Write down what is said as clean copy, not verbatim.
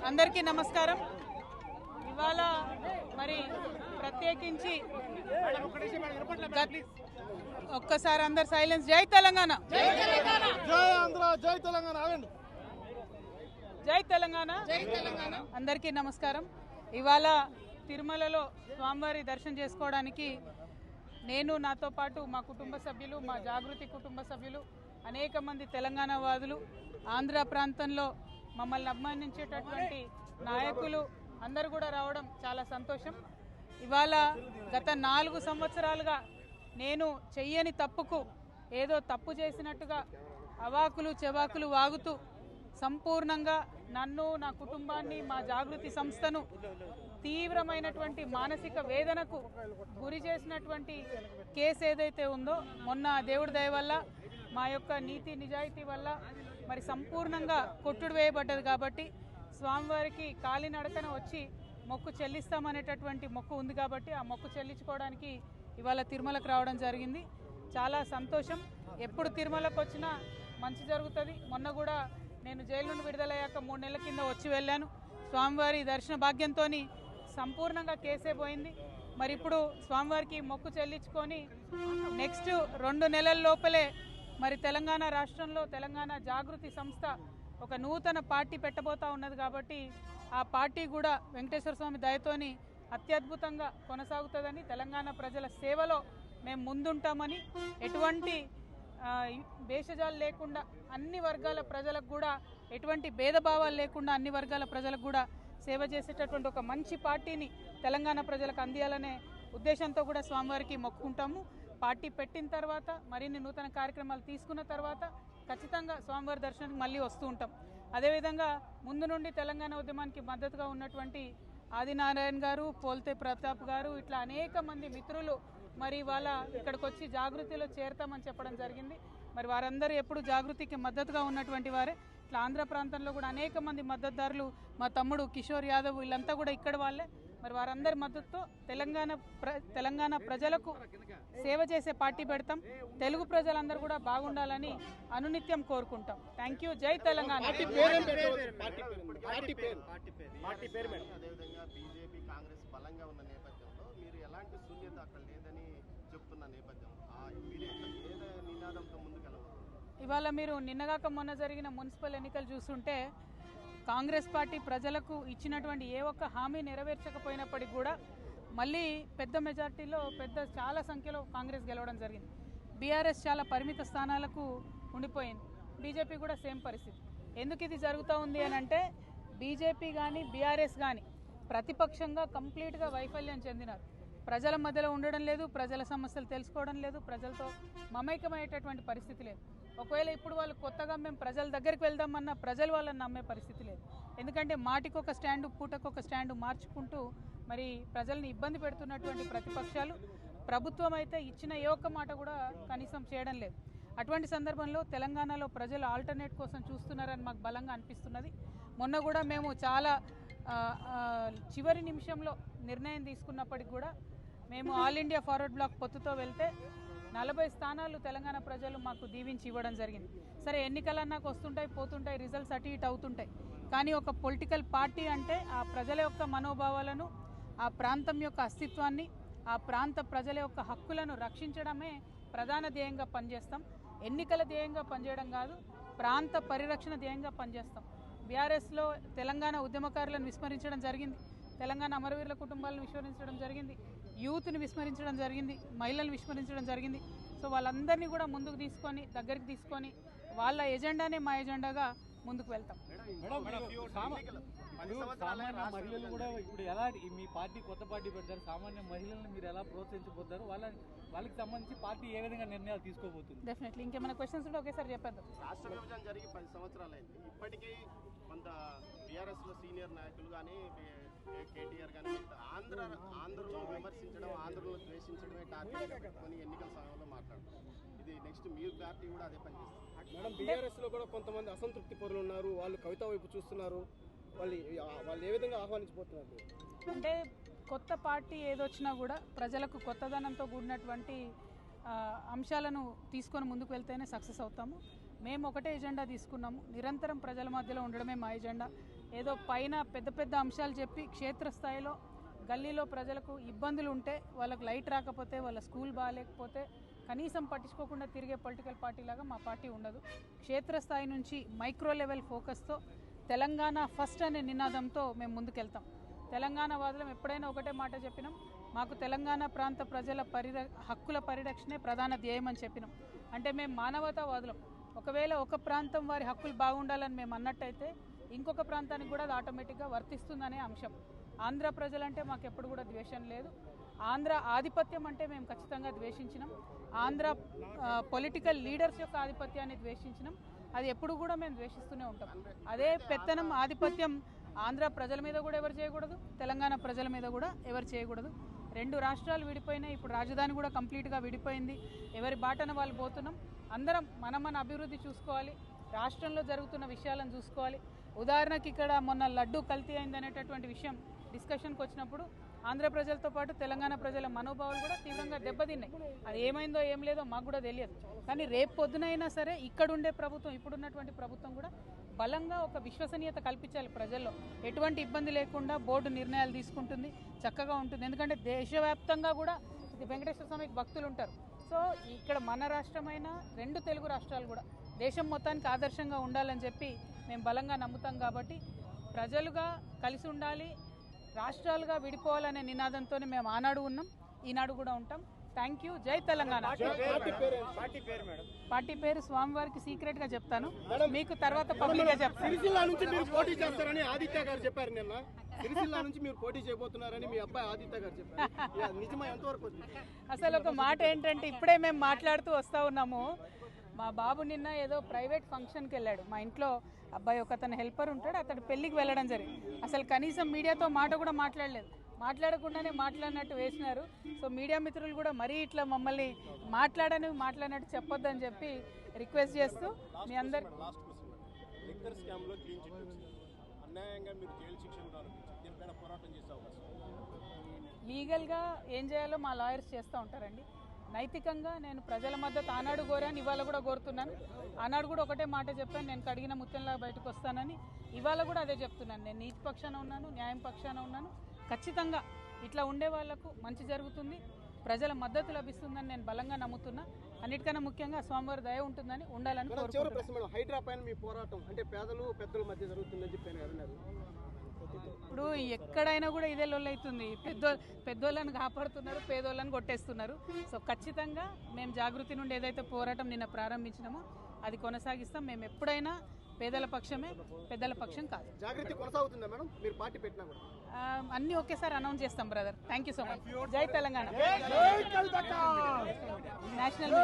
అందరికీ నమస్కారం। ఇవాళ మరి ప్రత్యేకించి ఒక్కసారి అందరు సైలెన్స్। జై తెలంగాణ, జై ఆంధ్ర, జై తెలంగాణ, ఆగండి। జై తెలంగాణ, జై తెలంగాణ। అందరికీ నమస్కారం। ఇవాళ తిరుమలలో స్వామివారి దర్శనం చేసుకోవడానికి నేను, నాతో పాటు మా కుటుంబ సభ్యులు, మా జాగృతి కుటుంబ సభ్యులు, అనేక మంది తెలంగాణ వాదులు, ఆంధ్ర ప్రాంతంలో మమ్మల్ని అభిమానించేటటువంటి నాయకులు అందరూ కూడా రావడం చాలా సంతోషం। ఇవాళ గత 4 సంవత్సరాలుగా నేను చెయ్యని తప్పుకు ఏదో తప్పు చేసినట్టుగా అవాకులు చెవాకులు వాగుతూ సంపూర్ణంగా నన్ను, నా కుటుంబాన్ని, మా జాగృతి సంస్థను తీవ్రమైనటువంటి మానసిక వేదనకు గురి చేసినటువంటి కేసు ఏదైతే ఉందో, మొన్న దేవుడి దయ వల్ల, మా యొక్క నీతి నిజాయితీ వల్ల మరి సంపూర్ణంగా కొట్టుడు వేయబడ్డది। కాబట్టి స్వామివారికి కాలినడకన వచ్చి మొక్కు చెల్లిస్తామనేటటువంటి మొక్కు ఉంది కాబట్టి ఆ మొక్కు చెల్లించుకోవడానికి ఇవాళ తిరుమలకు రావడం జరిగింది। చాలా సంతోషం। ఎప్పుడు తిరుమలకు వచ్చినా మంచి జరుగుతుంది। మొన్న కూడా నేను జైలు నుండి విడుదలయ్యాక 3 నెలల కింద వచ్చి వెళ్ళాను। స్వామివారి దర్శన భాగ్యంతో సంపూర్ణంగా కేసే పోయింది। మరి ఇప్పుడు స్వామివారికి మొక్కు చెల్లించుకొని నెక్స్ట్ 2 నెలల లోపలే మరి తెలంగాణ రాష్ట్రంలో తెలంగాణ జాగృతి సంస్థ ఒక నూతన పార్టీ పెట్టబోతా ఉన్నది। కాబట్టి ఆ పార్టీ కూడా వెంకటేశ్వర స్వామి దయతోని అత్యద్భుతంగా కొనసాగుతుందని, తెలంగాణ ప్రజల సేవలో మేము ముందుంటామని, ఎటువంటి భేషజాలు లేకుండా అన్ని వర్గాల ప్రజలకు కూడా, ఎటువంటి భేదభావాలు లేకుండా అన్ని వర్గాల ప్రజలకు కూడా సేవ చేసేటటువంటి ఒక మంచి పార్టీని తెలంగాణ ప్రజలకు అందియాలనే ఉద్దేశంతో కూడా స్వామివారికి మొక్కుకుంటాము। పార్టీ పెట్టిన తర్వాత, మరిన్ని నూతన కార్యక్రమాలు తీసుకున్న తర్వాత ఖచ్చితంగా స్వామివారి దర్శనానికి మళ్ళీ వస్తూ ఉంటాం। అదేవిధంగా ముందు నుండి తెలంగాణ ఉద్యమానికి మద్దతుగా ఉన్నటువంటి ఆదినారాయణ గారు, పోల్తే ప్రతాప్ గారు, ఇట్లా అనేక మంది మిత్రులు మరి వాళ్ళ ఇక్కడికి వచ్చి జాగృతిలో చేరతామని చెప్పడం జరిగింది। మరి వారందరూ ఎప్పుడు జాగృతికి మద్దతుగా ఉన్నటువంటి వారే। ఇట్లా ఆంధ్ర ప్రాంతంలో కూడా అనేక మంది మద్దతుదారులు, మా తమ్ముడు కిషోర్ యాదవ్, వీళ్ళంతా కూడా ఇక్కడ వాళ్ళే। మరి వారందరి మద్దతుతో తెలంగాణ ప్రజలకు సేవ చేసే పార్టీ పెడతాం। తెలుగు ప్రజలందరూ కూడా బాగుండాలని అనునిత్యం కోరుకుంటాం। Thank you. జై తెలంగాణ। బీజేపీ కాంగ్రెస్ బలంగా ఉన్న నేపథ్యంలో మీరు ఎలాంటి శూన్యత అక్కడ లేదని చెప్తున్న నేపథ్యం నినాదంతో ముందుకెళ్ళవచ్చు। ఇవాళ మీరు నిన్నగాక మొన్న జరిగిన మున్సిపల్ ఎన్నికలు చూస్తుంటే కాంగ్రెస్ పార్టీ ప్రజలకు ఇచ్చినటువంటి ఏ ఒక్క హామీ నెరవేర్చకపోయినప్పటికీ కూడా మళ్ళీ పెద్ద మెజార్టీలో చాలా సంఖ్యలో కాంగ్రెస్ గెలవడం జరిగింది। బీఆర్ఎస్ చాలా పరిమిత స్థానాలకు ఉండిపోయింది। బీజేపీ కూడా సేమ్ పరిస్థితి। ఎందుకు ఇది జరుగుతూ ఉంది అని అంటే, బీజేపీ కానీ బీఆర్ఎస్ కానీ ప్రతిపక్షంగా కంప్లీట్గా వైఫల్యం చెందినారు। ప్రజల మధ్యలో ఉండడం లేదు, ప్రజల సమస్యలు తెలుసుకోవడం లేదు, ప్రజలతో మమైకమయ్యేటటువంటి పరిస్థితి లేదు। ఒకవేళ ఇప్పుడు వాళ్ళు కొత్తగా మేము ప్రజల దగ్గరికి వెళ్దామన్నా ప్రజలు వాళ్ళని నమ్మే పరిస్థితి లేదు। ఎందుకంటే మాటికి ఒక స్టాండు, పూటకు ఒక స్టాండు మార్చుకుంటూ మరి ప్రజల్ని ఇబ్బంది పెడుతున్నటువంటి ప్రతిపక్షాలు, ప్రభుత్వం అయితే ఇచ్చిన ఏ ఒక్క మాట కూడా కనీసం చేయడం లేదు। అటువంటి సందర్భంలో తెలంగాణలో ప్రజలు ఆల్టర్నేట్ కోసం చూస్తున్నారని మాకు బలంగా అనిపిస్తున్నది। మొన్న కూడా మేము చాలా చివరి నిమిషంలో నిర్ణయం తీసుకున్నప్పటికి కూడా మేము ఆల్ ఇండియా ఫార్వర్డ్ బ్లాక్ పొత్తుతో వెళ్తే 40 స్థానాలు తెలంగాణ ప్రజలు మాకు దీవించి ఇవ్వడం జరిగింది। సరే, ఎన్నికలన్నాకు వస్తుంటాయి, పోతుంటాయి, రిజల్ట్స్ అటు ఇటు అవుతుంటాయి, కానీ ఒక పొలిటికల్ పార్టీ అంటే ఆ ప్రజల యొక్క మనోభావాలను, ఆ ప్రాంతం యొక్క అస్తిత్వాన్ని, ఆ ప్రాంత ప్రజల యొక్క హక్కులను రక్షించడమే ప్రధాన ధ్యేయంగా పనిచేస్తాం। ఎన్నికల ధ్యేయంగా పనిచేయడం కాదు, ప్రాంత పరిరక్షణ ధ్యేయంగా పనిచేస్తాం। బీఆర్ఎస్లో తెలంగాణ ఉద్యమకారులను విస్మరించడం జరిగింది, తెలంగాణ అమరవీరుల కుటుంబాలను విస్మరించడం జరిగింది, యూత్ని విస్మరించడం జరిగింది, మహిళలను విస్మరించడం జరిగింది। సో వాళ్ళందరినీ కూడా ముందుకు తీసుకొని, దగ్గరికి తీసుకొని వాళ్ళ ఎజెండానే మా ఎజెండాగా ముందుకు వెళ్తాం। సామాన్య మహిళలు కూడా ఇప్పుడు ఎలా, మీ పార్టీ కొత్త పార్టీ పెడతారు, సామాన్య మహిళలను మీరు ఎలా ప్రోత్సహించబోతారు, వాళ్ళకి సంబంధించి పార్టీ ఏ విధంగా నిర్ణయాలు తీసుకోబోతుంది? డెఫినెట్లీ ఇంకేమైనా క్వశ్చన్స్ ఉంటే ఒకేసారి చెప్పేద్దాం। రాష్ట్ర విభజన జరిగి 10 సంవత్సరాలు అయింది। ఇప్పటికీ కొంత బీఆర్ఎస్లో సీనియర్ నాయకులు కానీ, కేటీఆర్ కానీ ఆంధ్రలో విమర్శించడం, ఆంధ్రలో ద్వేషించడమే టార్గెట్గా పెట్టుకొని ఎన్నికల సమయంలో మాట్లాడతారు। ఇది నెక్స్ట్ మీ పార్టీ కూడా అదే పని చేస్తారు మేడం। బీఆర్ఎస్లో కూడా కొంతమంది అసంతృప్తి పరులు ఉన్నారు, వాళ్ళు కవిత వైపు చూస్తున్నారు, వాళ్ళు ఏ విధంగా ఆహ్వానించబోతున్నారు అంటే, కొత్త పార్టీ ఏదొచ్చినా కూడా ప్రజలకు కొత్తదనంతో కూడినటువంటి అంశాలను తీసుకొని ముందుకు వెళ్తేనే సక్సెస్ అవుతాము। మేము ఒకటే ఎజెండా తీసుకున్నాము, నిరంతరం ప్రజల మధ్యలో ఉండడమే మా ఎజెండా. ఏదో పైన పెద్ద పెద్ద అంశాలు చెప్పి క్షేత్రస్థాయిలో గల్లీలో ప్రజలకు ఇబ్బందులు ఉంటే, వాళ్ళకు లైట్ రాకపోతే, వాళ్ళ స్కూల్ బాగాలేకపోతే కనీసం పట్టించుకోకుండా తిరిగే పొలిటికల్ పార్టీ లాగా మా పార్టీ ఉండదు. క్షేత్రస్థాయి నుంచి మైక్రో లెవెల్ ఫోకస్తో తెలంగాణ ఫస్ట్ అనే నినాదంతో మేము ముందుకెళ్తాం. తెలంగాణ వాదులం ఎప్పుడైనా ఒకటే మాట చెప్పినాం, మాకు తెలంగాణ ప్రాంత ప్రజల హక్కుల పరిరక్షణే ప్రధాన ధ్యేయం అని చెప్పినాం. అంటే మేము మానవతావాదులం. ఒకవేళ ఒక ప్రాంతం వారి హక్కులు బాగుండాలని మేము అన్నట్టయితే ఇంకొక ప్రాంతానికి కూడా అది ఆటోమేటిక్గా వర్తిస్తుందనే అంశం. ఆంధ్ర ప్రజలంటే మాకు ఎప్పుడు కూడా ద్వేషం లేదు. ఆంధ్ర ఆధిపత్యం అంటే మేము ఖచ్చితంగా ద్వేషించినాం. ఆంధ్ర పొలిటికల్ లీడర్స్ యొక్క ఆధిపత్యాన్ని ద్వేషించినాం. అది ఎప్పుడు కూడా మేము ద్వేషిస్తూనే ఉంటాం. అదే పెత్తనం ఆధిపత్యం ఆంధ్ర ప్రజల మీద కూడా ఎవరు చేయకూడదు, తెలంగాణ ప్రజల మీద కూడా ఎవరు చేయకూడదు. 2 రాష్ట్రాలు విడిపోయినాయి, ఇప్పుడు రాజధాని కూడా కంప్లీట్గా విడిపోయింది. ఎవరి బాటన వాళ్ళు పోతున్నాం. అందరం మన అభివృద్ధి చూసుకోవాలి, రాష్ట్రంలో జరుగుతున్న విషయాలను చూసుకోవాలి. ఉదాహరణకి ఇక్కడ మొన్న లడ్డు కల్తీ అయింది అనేటటువంటి విషయం డిస్కషన్కి వచ్చినప్పుడు ఆంధ్ర ప్రజలతో పాటు తెలంగాణ ప్రజల మనోభావాలు కూడా తీవ్రంగా దెబ్బతిన్నాయి. అది ఏమైందో ఏం లేదో మాకు కూడా తెలియదు. కానీ రేపు పొద్దునైనా సరే ఇక్కడుండే ప్రభుత్వం, ఇప్పుడున్నటువంటి ప్రభుత్వం కూడా బలంగా ఒక విశ్వసనీయత కల్పించాలి ప్రజల్లో. ఎటువంటి ఇబ్బంది లేకుండా బోర్డు నిర్ణయాలు తీసుకుంటుంది, చక్కగా ఉంటుంది. ఎందుకంటే దేశవ్యాప్తంగా కూడా వెంకటేశ్వర స్వామికి భక్తులు ఉంటారు. సో ఇక్కడ మన రాష్ట్రమైన 2 తెలుగు రాష్ట్రాలు కూడా దేశం మొత్తానికి ఆదర్శంగా ఉండాలని చెప్పి మేము బలంగా నమ్ముతాం. కాబట్టి ప్రజలుగా కలిసి ఉండాలి, రాష్ట్రాలుగా విడిపోవాలనే నినాదంతోనే మేము ఆనాడు ఉన్నాం, ఈనాడు కూడా ఉంటాం. Thank you. జై తెలంగాణ. పార్టీ పేరు స్వామివారికి సీక్రెట్ గా చెప్తాను, మీకు తర్వాత పబ్లిక్ గా చెప్తాను. సిరిసిల్ల నుంచి మీరు పోటీ చేస్తారని ఆదిత్య గారు చెప్పారు నిన్న. సిరిసిల్ల నుంచి మీరు పోటీ చేయబోతున్నారని మీ అబ్బాయి ఆదిత్య గారు చెప్పారు. నిజమా, ఎంతవరకు? అసలు ఒక మాట ఏంటంటే, ఇప్పుడే మేము మాట్లాడుతూ వస్తూ ఉన్నాము, మా బాబు నిన్న ఏదో ప్రైవేట్ ఫంక్షన్కి వెళ్ళాడు. మా ఇంట్లో అబ్బాయి ఒక అతను హెల్పర్ ఉంటాడు, అతడు పెళ్ళికి వెళ్ళడం జరిగింది. అసలు కనీసం మీడియాతో మాట కూడా మాట్లాడలేదు, మాట్లాడకుండానే మాట్లాడినట్టు వేసినారు. సో మీడియా మిత్రులు కూడా మరీ ఇట్లా మమ్మల్ని మాట్లాడినట్టు చెప్పొద్దని చెప్పి రిక్వెస్ట్ చేస్తూ మీ అందరు లీగల్గా ఏం చేయాలో మా లాయర్స్ చేస్తూ ఉంటారండి. నైతికంగా నేను ప్రజల మద్దతు ఆనాడు కోరాను, ఇవాళ కూడా కోరుతున్నాను. ఆనాడు కూడా ఒకటే మాట చెప్పాను, నేను కడిగిన ముత్యంలా బయటకు వస్తానని. ఇవాళ కూడా అదే చెప్తున్నాను, నేను నీతి పక్షాన ఉన్నాను, న్యాయం పక్షాన ఉన్నాను. ఖచ్చితంగా ఇట్లా ఉండే వాళ్లకు మంచి జరుగుతుంది, ప్రజల మద్దతు లభిస్తుందని నేను బలంగా నమ్ముతున్నా. అన్నిటికన్నా ముఖ్యంగా స్వామివారి దయ ఉంటుందని, ఉండాలని కోరుకుంటున్నాను. హైడ్రా పైన మీ పోరాటం అంటే పేదలు పెద్దల మధ్య జరుగుతుందని చెప్పాను. ఇప్పుడు ఎక్కడైనా కూడా ఇదే లొల్లి అవుతుంది. పెద్దోళ్ళని కాపాడుతున్నారు, పేదోళ్ళని కొట్టేస్తున్నారు. సో ఖచ్చితంగా మేము జాగృతి నుండి ఏదైతే పోరాటం నిన్న ప్రారంభించినామో అది కొనసాగిస్తాం. మేము ఎప్పుడైనా పేదల పక్షమే, పెద్దల పక్షం కాదు. జాగృతి కొనసాగుతుందా మేడం? మీరు పార్టీ పెట్టినా కూడా అన్నీ ఒకేసారి అనౌన్స్ చేస్తాం brother. Thank you so much. జై తెలంగాణ. నేషనల్